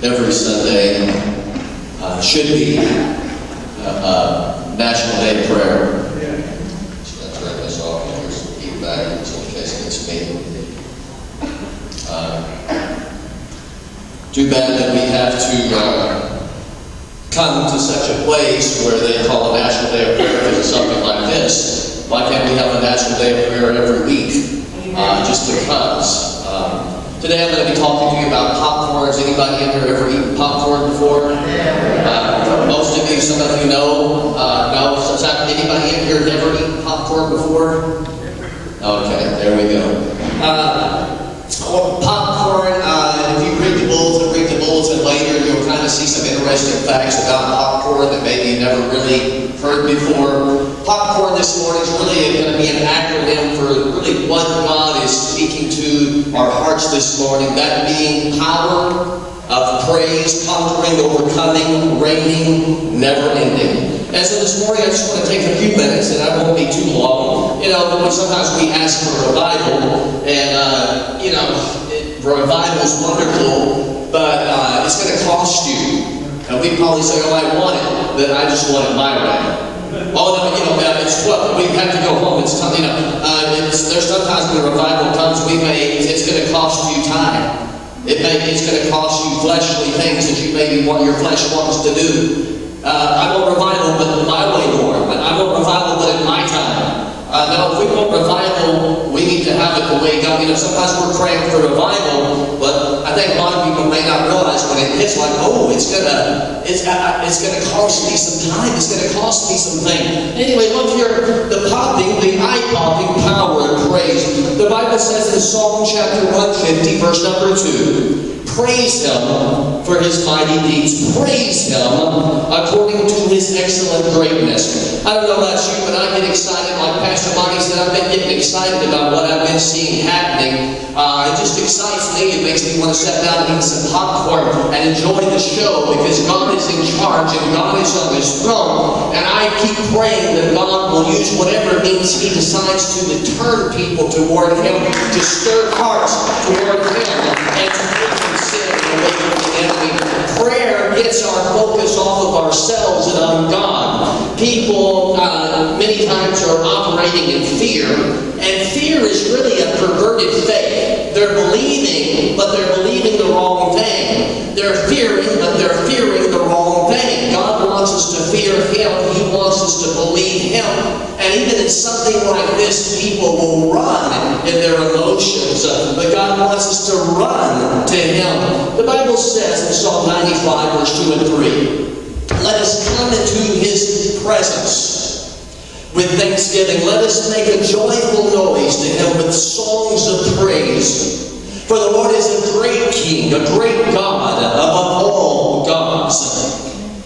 every Sunday should be National Day of Prayer. Just got to turn this off and here's some feedback just in case it's me. Too bad that we have to come to such a place where they call a National Day of Prayer because of something like this. Why can't we have a National Day of Prayer every week? Just because. Today I'm going to be talking to you about popcorns. Anybody in here ever eaten popcorn before? Most of you, some of you know. No? Anybody in here never eaten popcorn before? Okay, there we go. Popcorn, if you read the bulletin later, you'll kind of see some interesting facts about popcorn that maybe you never really heard before. Popcorn this morning is really going to be an acronym for really what God is speaking to our hearts this morning. That being power of praise, conquering, overcoming, reigning, never ending. And so this morning I just want to take a few minutes, and I won't be too long. Sometimes we ask for revival, and revival is wonderful, but it's going to cost you. And we probably say, "Oh, I want it, but I just want it my way." Oh no, it's 12. We have to go home. It's time. There's sometimes when a revival comes, it's going to cost you time. It's going to cost you fleshly things that you maybe want your flesh wants to do. I want revival, but my way, Lord. I want revival, but in my time. Now, if we want revival, we need to have it the way God. Sometimes we're praying for revival, but I think a lot of people may not realize when it hits, like, oh, it's gonna cost me some time. It's gonna cost me some things. Anyway, look here, the eye-popping power of praise. The Bible says in Psalm chapter 150, verse number 2. Praise Him for His mighty deeds. Praise Him according to His excellent greatness. I don't know about you, but I get excited, like Pastor Monty said, I've been getting excited about what I've been seeing happening. It just excites me. It makes me want to sit down and eat some popcorn and enjoy the show because God is in charge and God is on His throne. And I keep praying that God will use whatever means He decides to turn people toward Him, to stir hearts toward Him, and to make them sin away from the enemy. Prayer gets our focus off of ourselves and on God. People many times are operating in fear, and fear is really a perverted faith. They're believing, but they're believing the wrong thing. They're fearing, but they're fearing the wrong thing. God wants us to fear Him. He wants us to believe Him. And even in something like this, people will run in their emotions. But God wants us to run to Him. The Bible says in Psalm 95, verse 2 and 3, let us come into His presence with thanksgiving. Let us make a joyful noise to Him with songs of praise. For the Lord is a great King, a great God above all gods.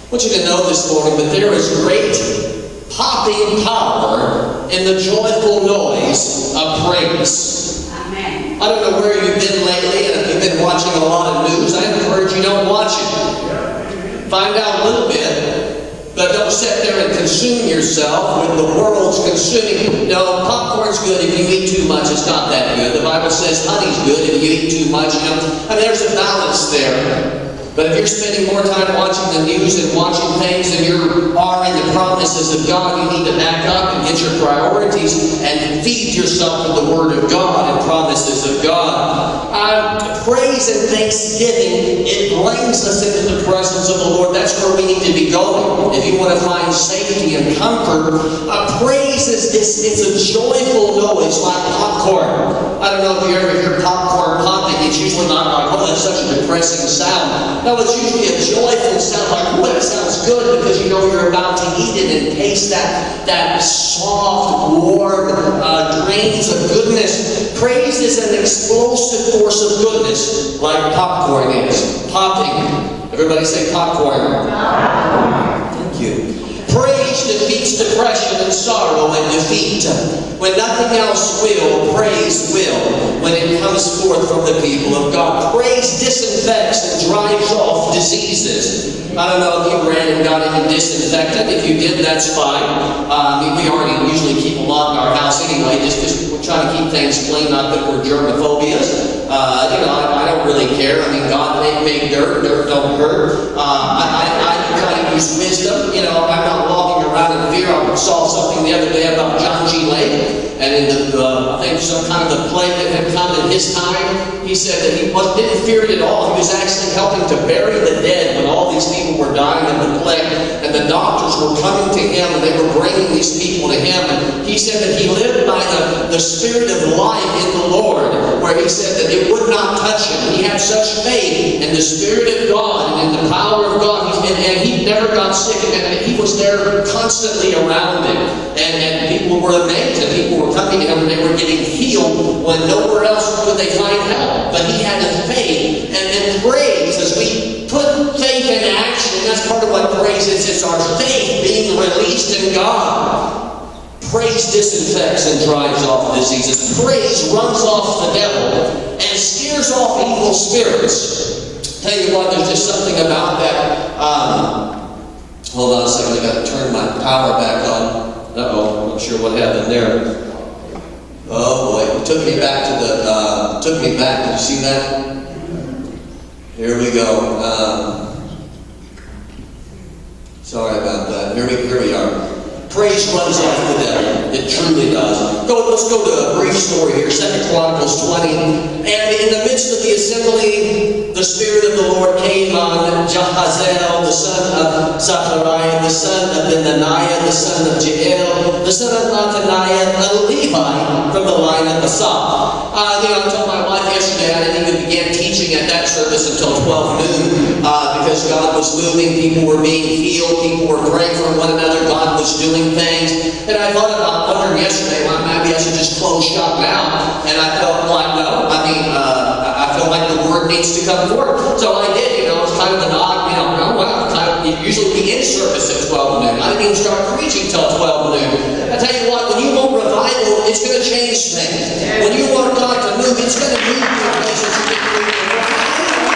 I want you to know this morning that there is great popping power in the joyful noise of praise. Amen. I don't know where you've been lately, and if you've been watching a lot of news, I encourage you don't watch it. Find out a little bit, but don't sit there and consume yourself with the world's consuming. No, popcorn's good if you eat too much. It's not that good. The Bible says honey's good if you eat too much. There's a balance there. But if you're spending more time watching the news and watching things than you are in the promises of God, you need to back up and get your priorities and feed yourself with the Word of God and promises of God. Praise and thanksgiving, it brings us into the presence of the Lord. That's where we need to be going. If you want to find safety and comfort, praise is it's a joyful noise like popcorn. I don't know if you ever hear popcorn popping. It's usually not like, oh, that's such a depressing sound. No, it's usually a joyful sound, like, oh, that sounds good, because you know you're about to eat it and taste that soft, warm grains of goodness. Praise is an explosive force of goodness, like popcorn is. Popping. Everybody say popcorn. Thank you. Praise praise defeats depression and sorrow and defeat. When nothing else will, praise will when it comes forth from the people of God. Praise disinfects and drives off diseases. I don't know if you ran and got any disinfectant. If you did, that's fine. We already usually keep a lot in our house anyway, just because we're trying to keep things clean, not that we're germophobias. I don't really care. I mean, God made dirt. Dirt don't hurt. I kind of use wisdom. I'm not walking around in fear. I saw something the other day about John G. Lake. And in I think some kind of the plague that had come in his time, he said that he didn't fear it at all. He was actually helping to bury the dead when all these people were dying of the plague. And the doctors were coming to him and they were bringing these people to him. And he said that he lived by the spirit of life in the Lord, where he said that it would not touch him. He had such faith in the Spirit of God and in the power of God. And he never got sick. And he was there constantly around him. And people were amazed. And people were coming to him and they were getting healed when nowhere else could they find help. But he had a faith and praise. As we put faith in action, that's part of what praise is. It's our faith being released in God. Praise disinfects and drives off diseases. Praise runs off the devil and scares off evil spirits. Tell you what, there's just something about that. Hold on a second, I got to turn my power back on. Uh-oh, not sure what happened there. Oh boy, it took me back to did you see that? Here we go. Sorry about that. Here we are. Praise runs off the devil. It truly does. Let's go to a brief story here. 2 Chronicles 20. And in the midst of the assembly, the Spirit of the Lord came on Jahaziel, the son of Zechariah, the son of Benaniah, the son of Jael, the son of Mattaniah, a Levite from the line of Asaph. I told my wife yesterday I didn't even begin teaching at that service until 12 noon because God was moving, people were being healed, people were praying for one another, God was doing things. And I thought about wondering yesterday, well, maybe I should just close shop now. And I felt like, no, I feel like the word needs to come forth. So I did, it's kind of an odd, usually we end service at 12 noon. I didn't even start preaching till 12 noon. I tell you what, when you want revival, it's going to change things. When you want God to move, it's going to move you in places you didn't move before.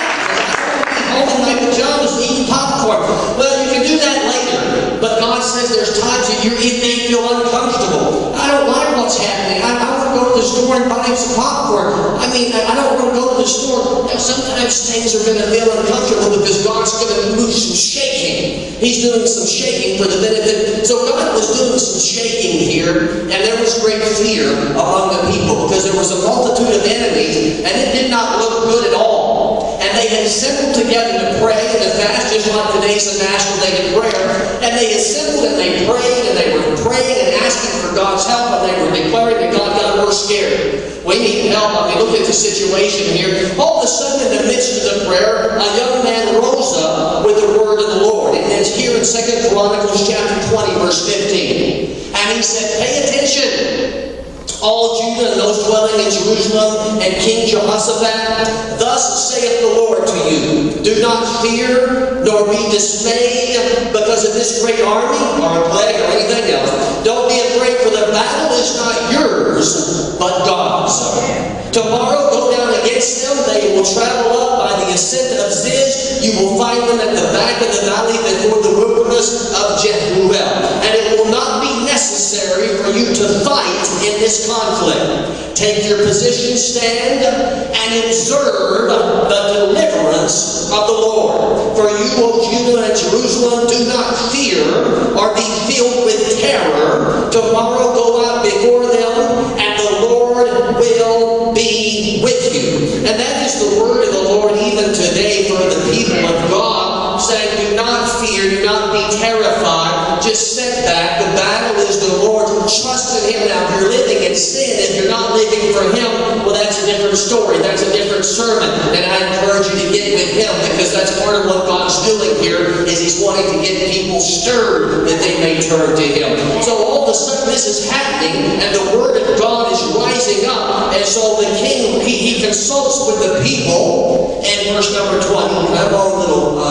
Home in my pajamas eating popcorn. Well, you can do that later. But God says there's times that it may feel uncomfortable. I don't like what's happening. I want to go to the store and buy some popcorn. I don't want to go to the store. Sometimes things are going to feel uncomfortable because God's going to move some shaking. He's doing some shaking for the benefit. So God was doing some shaking here, and there was great fear among the people because there was a multitude of enemies, and it did not look good at all. And they had assembled together to pray and to fast, just like today's a National Day of Prayer. And they assembled and they prayed, and they were praying and asking for God's help, and they were declaring that God got more scared. We need help. Look at the situation here. All of a sudden, in the midst of the prayer, a young man rose up with the word of the Lord. And it's here in 2 Chronicles chapter 20, verse 15. And he said, pay attention, all Judah and those dwelling in Jerusalem, and King Jehoshaphat, thus saith the Lord to you, do not fear, nor be dismayed because of this great army, or a plague, or anything else. Don't be afraid, for the battle is not yours, but God's. Tomorrow go down against them. They will travel up by the ascent of Ziz. You will find them at the back of the valley before the wilderness of Jeruel. And it will not be necessary for you to fight in this conflict. Take your position, stand, and observe the deliverance of the Lord. For you, O Judah and Jerusalem, do not fear or be filled with terror. Tomorrow go out before them, and the Lord will be with you. And that is the word of the Lord even today for the people of God, saying, do not fear, do not be terrified, just sit back. The battle is the Lord's. Trust in Him. Now, if you're living in sin, if you're not living for Him, well, that's a different story. That's a different sermon. And I encourage you to get with Him, because that's part of what God's doing here, is He's wanting to get people stirred that they may turn to Him. So all of a sudden this is happening, and the Word of God is rising up. And so the king, he consults with the people. And verse number 20, I have our little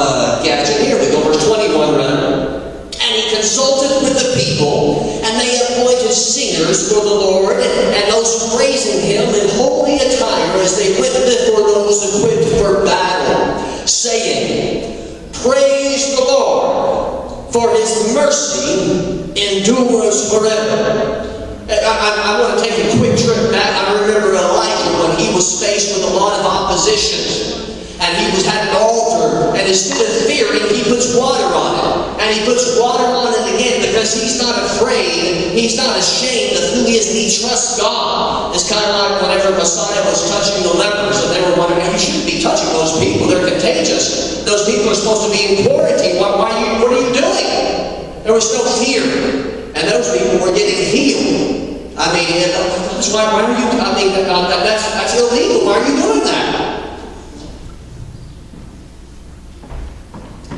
gadget. Here we go, verse 21 rather. And he consulted with the people, and they appointed singers for the Lord, and those praising Him in holy attire as they went before those equipped for battle, saying, Praise the Lord, for His mercy endures forever. I want to take a quick trip back. I remember Elijah when he was faced with a lot of opposition. And he had an altar, and instead of fearing, he puts water on it. And he puts water on it again because he's not afraid, he's not ashamed of who he is, and he trusts God. It's kind of like whenever Messiah was touching the lepers, and they were wondering, you shouldn't be touching those people, they're contagious. Those people are supposed to be in quarantine. What are you doing? There was no fear. And those people were getting healed. I mean, why are you, that's illegal. Why are you doing that?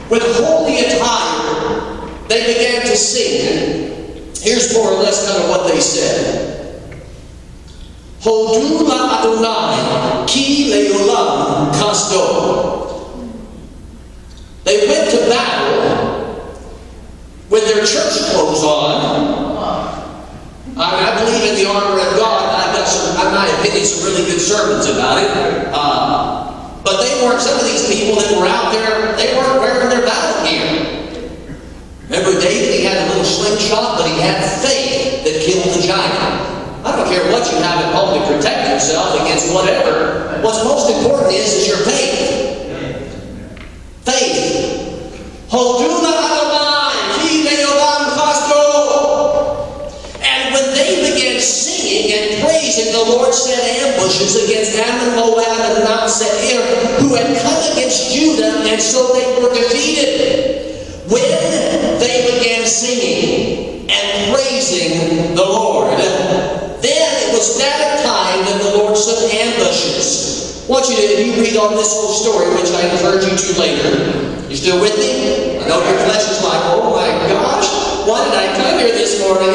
With holy attire, they began to sing. Here's more or less kind of what they said. Hodu la Adonai, ki leolam kasto. They went to battle with their church clothes on. I believe in the armor of God. I've got in my opinion, some really good sermons about it. But they weren't, some of these people that were out there, they weren't wearing their battle gear. Remember David, he had a little slingshot, but he had faith that killed the giant. I don't care what you have at home to protect yourself against whatever. What's most important is your faith. Faith. Hoduna Adonai, ki leolam chasto. And when they began singing and praising, the Lord set ambushes against Ammon, Moab, and Mount Seir, who had come against Judah, and so they were defeated. When they began singing and praising the Lord, then it was that time that the Lord set ambushes. I want you to, if you read on this whole story, which I encourage you to later. You still with me? I know your flesh is like, oh my gosh, why did I come here this morning?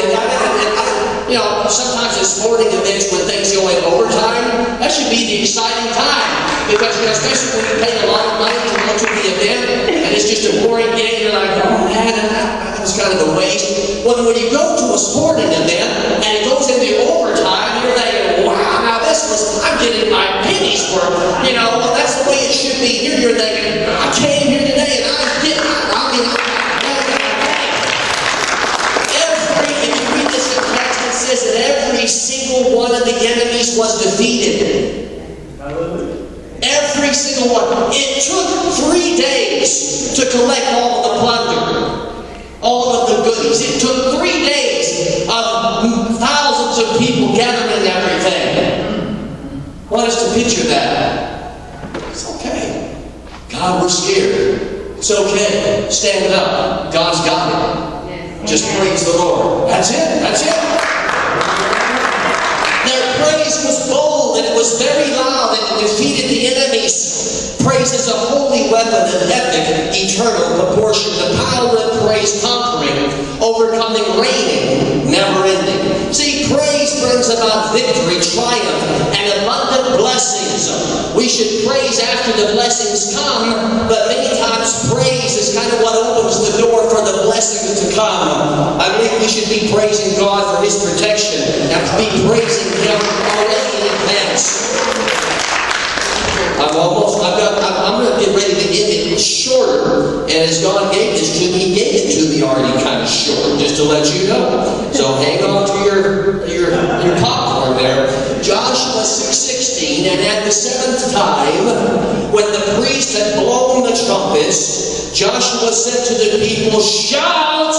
You know, sometimes at sporting events when things go in overtime, that should be the exciting time. Because, you know, especially when you pay a lot of money to go to the event, and it's just a boring game, you're like, oh man, that was kind of a waste. Well, when you go to a sporting event, and it goes into overtime, you're thinking, wow, now I'm getting my pennies worth. You know, well, that's the way it should be here. You're thinking, I came here today, and every single one of the enemies was defeated. Every single one. It took 3 days to collect all of the plunder, all of the goodies. It took 3 days of thousands of people gathering everything. I want us to picture that. It's okay. God, we're scared. It's okay. Stand up. God's got it. Just praise the Lord. That's it. That's it. Their praise was bold and it was very loud and it defeated the enemies. Praise is a holy weapon, an epic, eternal proportion. The power of praise conquering, overcoming, reigning, never ending. See, praise brings about victory, triumph, and abundant blessings. We should praise after the blessings come, but many times praise is kind of what opens the door for the blessings to come. I believe we should be praising God for His protection and be praising Him already in advance. I'm going to get ready to give it shorter, and as God gave this to me, He gave it to me already kind of short, just to let you know. So hang on to your popcorn there. Joshua 6:16, and at the 7th time, when the priest had blown the trumpets, Joshua said to the people, "Shout,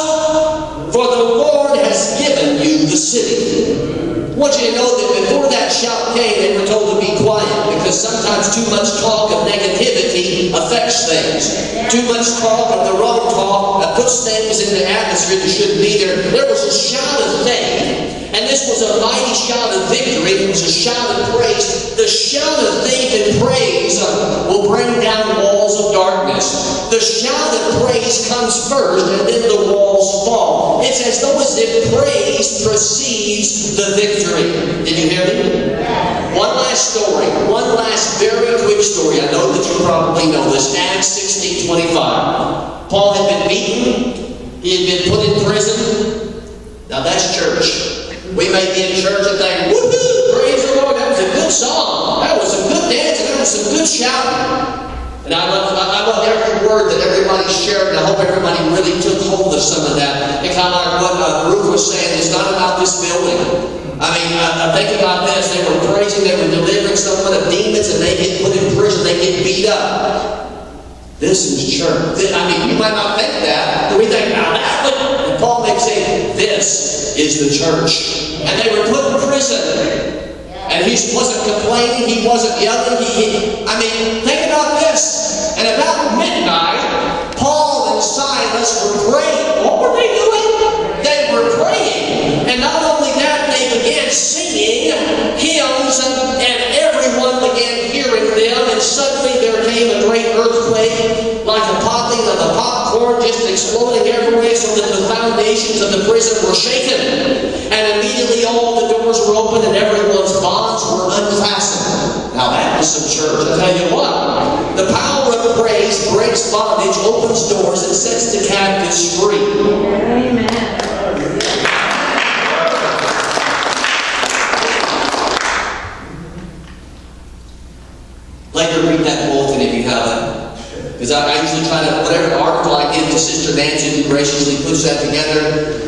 for the Lord has given you the city." I want you to know that before that shout came, they were told to be quiet, because sometimes too much talk of negativity affects things. Too much talk of the wrong talk puts things in the atmosphere that shouldn't be there. There was a shout of faith. And this was a mighty shout of victory. It was a shout of praise. The shout of faith and praise will bring down walls of darkness. The shout of praise comes first, and then the walls fall. It's as though as if praise precedes the victory. Did you hear me? One last story. One last very quick story. I know that you probably know this. Acts 16:25. Paul had been beaten. He had been put in prison. Now that's church. We may be in church and think, woohoo, praise the Lord, that was a good song. That was some good dancing, that was some good shouting. And I love every word that everybody shared, and I hope everybody really took hold of some of that. And kind of like what Ruth was saying, it's not about this building. I mean, think about this. They were praising, they were delivering someone of demons, and they get put in prison, they get beat up. This is church. I mean, you might not think that, but we think, now that's what, and Paul may say, this is the church. And they were put in prison. And he wasn't complaining, he wasn't yelling, I mean, think about this. And about midnight, Paul and Silas were praying. What were they doing? They were praying. And not only that, they began singing hymns, and everyone began hearing them. And suddenly there came a great earthquake, like a popping of a popcorn, just exploding everywhere, so that the foundations of the prison were shaken. And immediately all the doors were open and everyone's bonds were unfastened. Now that was some church. I tell you what, the power of praise breaks bondage, opens doors, and sets the captives free. Amen. Later, read that bulletin if you haven't. Because I usually try to, whatever article I give to Sister Nancy, who graciously puts that together,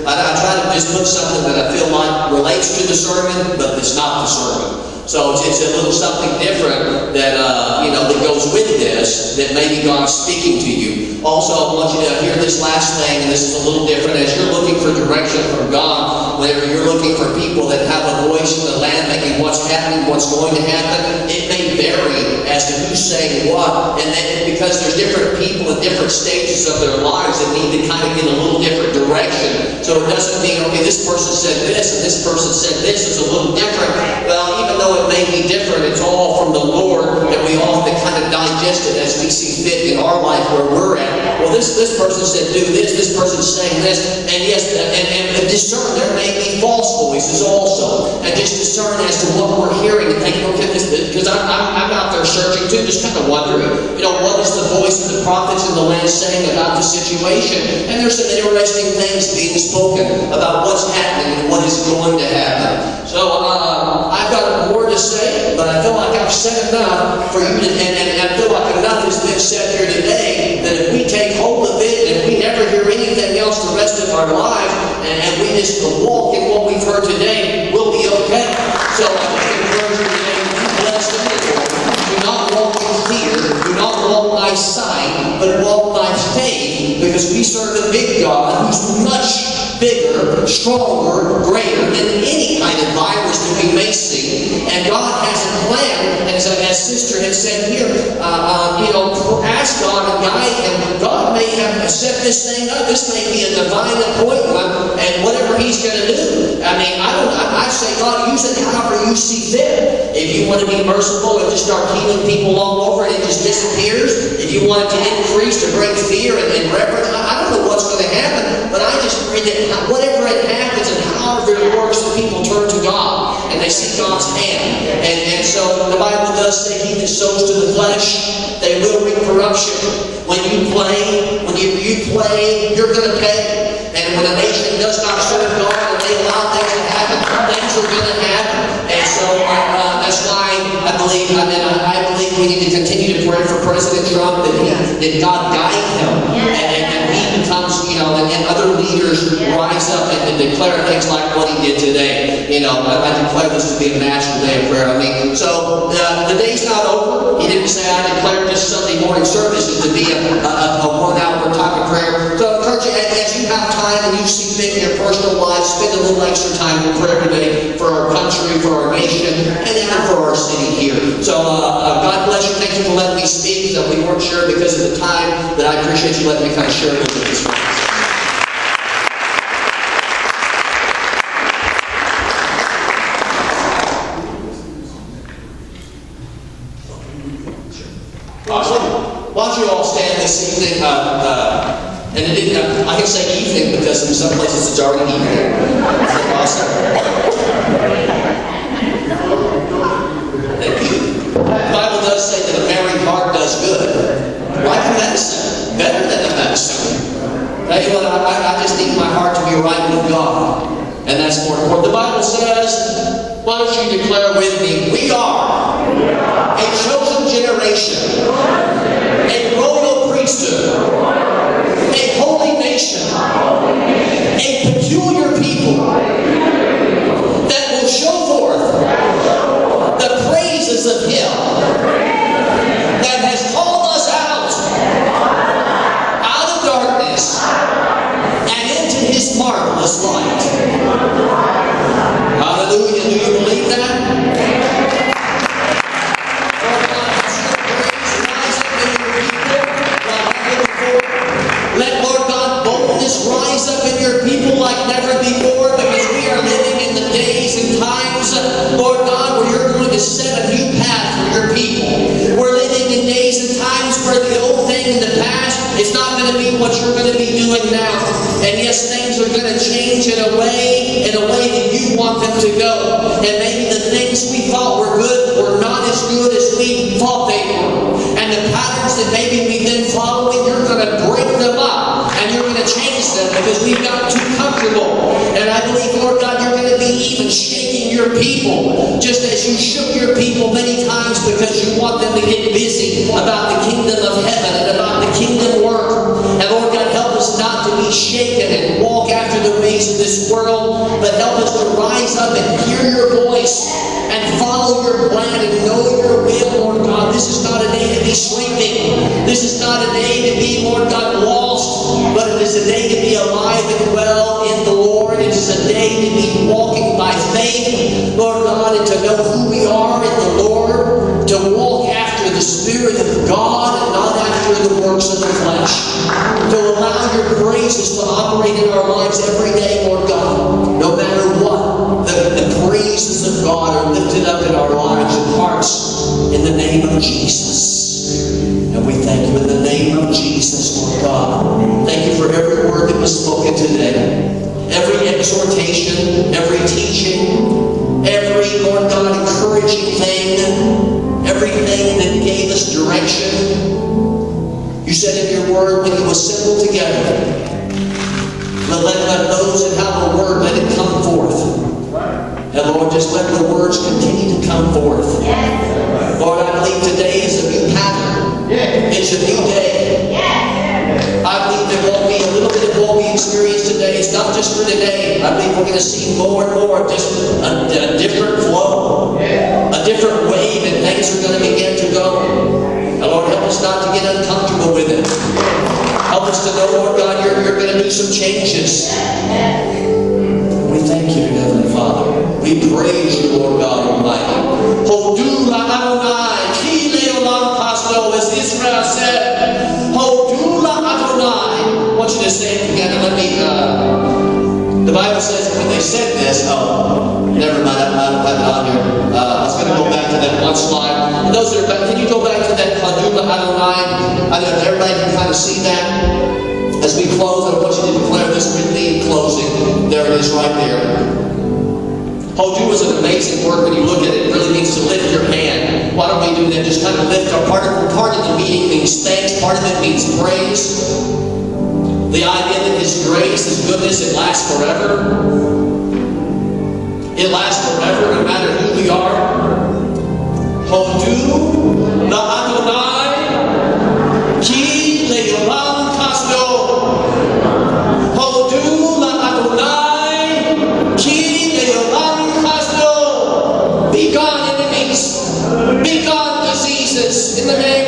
I try to just put something that I feel like relates to the sermon, but it's not the sermon. So it's a little something different that, that goes with this, that maybe God's speaking to you. Also, I want you to hear this last thing, and this is a little different. As you're looking for direction from God, whenever you're looking for people that have a voice in the land, thinking what's happening, what's going to happen, it may vary as to who's saying what. And then because there's different people at different stages of their lives that need to kind of get a little different direction. So it doesn't mean, okay, this person said this and this person said this is a little different. Well, even though it may be different, it's all from the Lord, and we all have to kind of digest it as we see fit in our life where we're at. Well, this person said do this person's saying this, and yes, and discern. There may be false voices also, and just discern as to what we're hearing and thinking, okay, because I'm out there searching too, just kind of wondering, what is the voice of the prophets in the land saying about the situation? And there's some interesting things being spoken about what's happening and what is going to happen. So I've got more to say, but I feel like I've said enough for you to, and I feel like enough has been said here today, that if we take hold of it, and if we never hear anything else the rest of our lives, and we just walk in what we've heard today, we'll be okay. So I just encourage you today, be blessed in the Lord. Do not walk in fear, do not walk by sight, but walk by faith, because we serve a big God who's much bigger, stronger, greater than any kind of virus that we may see. And God has a plan, and as Sister had said here, ask God and guide Him. God may have set this thing up. This may be a divine appointment, and whatever He's going to do. I mean, I say, God, use it however you see fit. If you want to be merciful and just start healing people all over and it just disappears, if you want it to increase to bring fear and reverence, I don't know what's going to happen, but I just pray that whatever it happens and however it works, that people turn to God and they see God's hand. And so the Bible does say, he that sows to the flesh, they will reap corruption. When you play, you're going to pay. And when a nation does not serve God and they allow things to happen, things are going to happen. And so that's why I believe we need to continue to pray for President Trump, that God guide him, and he becomes, and other leaders rise up and declare things like what he did today. I declare this to be a national day of prayer. So the day's not over. He didn't say I declared this Sunday morning services to be a 1 hour time of prayer. So I encourage you, as you have time and you see fit in your personal life, spend a little extra time in prayer today for our country, for our nation, and even for our city here. So God bless you. Thank you for letting me speak. So we weren't sure because of the time, but I appreciate you letting me kind of share a little bit this morning. Why don't you all stand this evening? I can say evening because in some places it's already evening. Awesome. Thank you. The Bible does say that a merry heart does good. Like a medicine. Better than a medicine. Tell you what, I just need my heart to be right with God. that's more important. The Bible says, why don't you declare with me, we are a chosen generation, a royal priesthood, a holy nation, a peculiar people that will show forth the praises of Him that has called us out of darkness and into His marvelous light. Hallelujah. Do you believe that? Let, Lord God, boldness rise up in your people like never before, because we are living in the days and times, Lord God, where you're going to set a new path for your people. We're living in days and times where the old thing in the past is not going to be what you're going to be doing now. And yes, things are going to change in a way that you want them to go. And maybe the things we thought were good were not as good as we thought they were. And the patterns that maybe we've been following, you're going to break them up. And you're going to change them because we've gotten too comfortable. And I believe, Lord God, you're going to be even shaking your people, just as you shook your people many times, because you want them to get busy about the kingdom of heaven and about the kingdom work. And Lord God, help us not to be shaken and walk after the ways of this world, but help us to rise up and hear your voice and follow your plan and know your will, Lord God. This is not a day to be sleeping. This is not a day to be, Lord God, lost, but it is a day to be alive and well in the Lord. It is a day to be walking by faith, Lord God, and to know who we are in the Lord, to walk after the Spirit of God and not after the works of the flesh, to allow your praises to operate in our lives every day, Lord God, no matter what. The praises of God are lifted up in our lives and hearts in the name of Jesus. And we thank you in the name of Jesus, Lord God. Thank you for every word that was spoken today. Every exhortation, every teaching, every, Lord God, encouraging thing, everything that gave us direction. You said in your word, when you assemble together, let those that have a word, let it come forth. And Lord, just let the words continue to come forth. Yes. Lord, I believe today is a new pattern. Yes. It's a new day. Yes. I believe there won't be a little bit of what we experience today. It's not just for today. I believe we're going to see more and more of just a different flow, a different wave, and things are going to begin to go. And Lord, help us not to get uncomfortable with it. Help us to know, Lord God, you're going to do some changes. We thank you, Heavenly Father. We praise you, Lord God Almighty. Hodula Adonai, Ki Leolam Pasto, as Israel said, Hodula Adonai. I want you to say it together. The Bible says when they said this, never mind, I don't have it on here. I was going to go back to that one slide. And those that are back, can you go back to that Hodula Adonai? I don't know if everybody can kind of see that. As we close, I want you to declare this with me in closing. There it is right there. Hodu is an amazing word. When you look at it, it really means to lift your hand. Why don't we do that? Just kind of lift our part of the meaning means thanks. Part of it means praise. The idea that His grace, His goodness, it lasts forever. It lasts forever no matter who we are. Hodu la Adonai ki leolam kasdo. Hodu la Adonai ki leolam kasdo. Be gone, enemies. Be gone, diseases. In the name